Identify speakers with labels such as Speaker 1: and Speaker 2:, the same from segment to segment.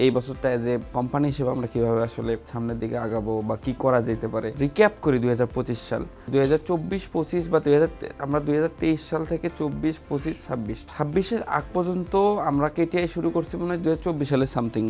Speaker 1: এই বছরটা as a company হিসেবে আমরা কিভাবে আসলে সামনের দিকে আগাবো বা কি করা যেতে পারে। রিক্যাপ করি 2025 সাল, 2024-25 বা আমরা 2023 সাল থেকে 24-25-26 আগ পর্যন্ত আমরা কেটিআই শুরু করছি মনে হয় 2024 সালে সামথিং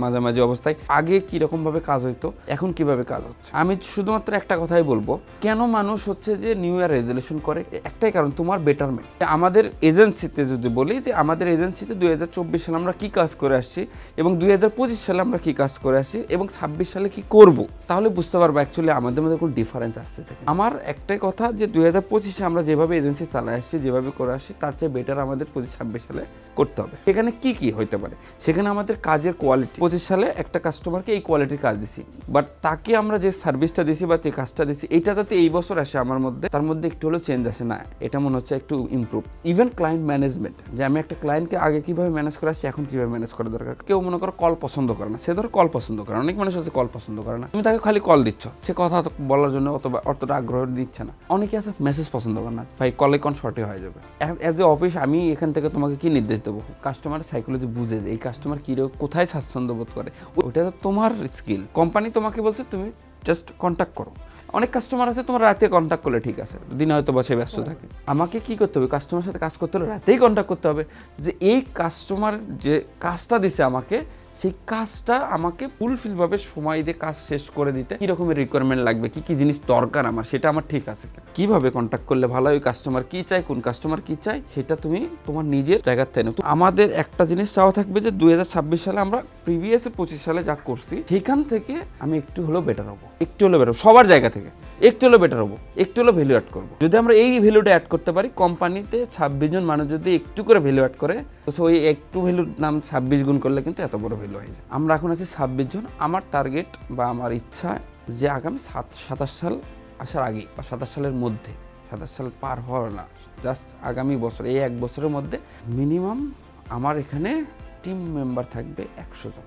Speaker 1: মাঝামাঝি অবস্থায়। আগে কিরকম ভাবে কাজ হইতো, এখন কিভাবে কাজ হচ্ছে। আমি শুধুমাত্র একটা কথাই বলবো, কেন মানুষ হচ্ছে যে নিউ ইয়ার রেজলিউশন করে, একটাই কারণ, তোমার বেটারমেন্ট। আমাদের এজেন্সিতে যদি বলি যে আমাদের এজেন্সিতে 2024 সালে আমরা কি কাজ করে আসছি এবং 2025 সালে আমরা কি কাজ করে আসছি এবং 26 সালে কি করব, তাহলে বুঝতে পারবো অ্যাকচুয়ালি আমাদের মধ্যে কোনো ডিফারেন্স আসতে থাকে। আমার একটাই কথা যে 2025 আমরা যেভাবে এজেন্সি চালাই আসছি, যেভাবে করে আসছি, তার চেয়ে বেটার আমাদের 25-26 সালে করতে হবে। সেখানে কি কি হইতে পারে, সেখানে আমাদের কাজের কোয়ালিটি। 25 সালে একটা কাস্টমারকে এই কোয়ালিটির কাজ দিছি, বাট তাকে আমরা যে সার্ভিসটা দিছি বা যে কাজটা দিছি, এটা যাতে এই বছর আসে আমার মধ্যে, তার মধ্যে একটু হলেও চেঞ্জ আসে না, এটা মনে হচ্ছে একটু ইমপ্রুভ। ইভেন ক্লায়েন্ট ম্যানেজমেন্ট, যে আমি একটা ক্লায়েন্টকে আগে কিভাবে ম্যানেজ করে আসছি, এখন কিভাবে ম্যানেজ করা দরকার। কেউ মনে করো কল পছন্দ করে না, সে ধরো কল পছন্দ করে, অনেক মানুষ আছে কল পছন্দ করে না, তুমি তাকে খালি কল দিচ্ছ, সে কথা বলার জন্য অতটা আগ্রহ দিচ্ছে না। অনেকে আছে মেসেজ পছন্দ করে না, ভাই কলে কোন শর্টে হয়ে যাবে। অ্যাজ এ অফিস আমি এখান থেকে তোমাকে কি নির্দেশ দেবো, কাস্টমার সাইকোলজি বুঝে যে এই কাস্টমার কি কোথায় স্বাচ্ছন্দ্য বোধ করে, ওটা তো তোমার স্কিল। কোম্পানি তোমাকে বলছে তুমি জাস্ট কন্ট্যাক্ট করো। অনেক কাস্টমার আছে তোমার রাতে কন্ট্যাক্ট করলে ঠিক আছে, দিনে হয়তো বসে ব্যস্ত থাকে। আমাকে কি করতে হবে, কাস্টমার সাথে কাজ করতে হলে রাতেই কন্ট্যাক্ট করতে হবে, যে এই কাস্টমার যে কাজটা দিছে আমাকে, সেই কাজটা আমাকে ফুলফিলভাবে সময় দিয়ে কাজ শেষ করে দিতে কী রকমের রিকোয়ারমেন্ট লাগবে, কি কি জিনিস দরকার আমার, সেটা আমার ঠিক আছে কিভাবে কন্ট্যাক্ট করলে ভালো হয়, ওই কাস্টমার কি চাই, কোন কাস্টমার কি চাই, সেটা তুমি তোমার নিজের জায়গার থেকে নাও। আমাদের একটা জিনিস চাওয়া থাকবে যে 2026 সালে আমরা প্রিভিয়াস 25 সালে যা করছি সেখান থেকে আমি একটু হলেও বেটার হবো, একটু হলেও বেটার, সবার জায়গা থেকে একটু হলেও বেটার হবো, একটু হলেও ভ্যালু অ্যাড করবো। যদি আমরা এই ভ্যালুটা অ্যাড করতে পারি, কোম্পানিতে 26 জন মানুষ যদি একটু করে ভ্যালু অ্যাড করে, তো ওই একটু ভ্যালুর নাম 26 গুণ করলে কিন্তু এত বড় ভ্যালু হয়ে যায়। আমরা এখন আছি 26 জন। আমার টার্গেট বা আমার ইচ্ছা যে আগামী 27 সাল আসার আগে বা 27 সালের মধ্যে, 27 সাল পার হওয়ার না, জাস্ট আগামী বছর, এই এক বছরের মধ্যে মিনিমাম আমার এখানে টিম মেম্বার থাকবে 100 জন।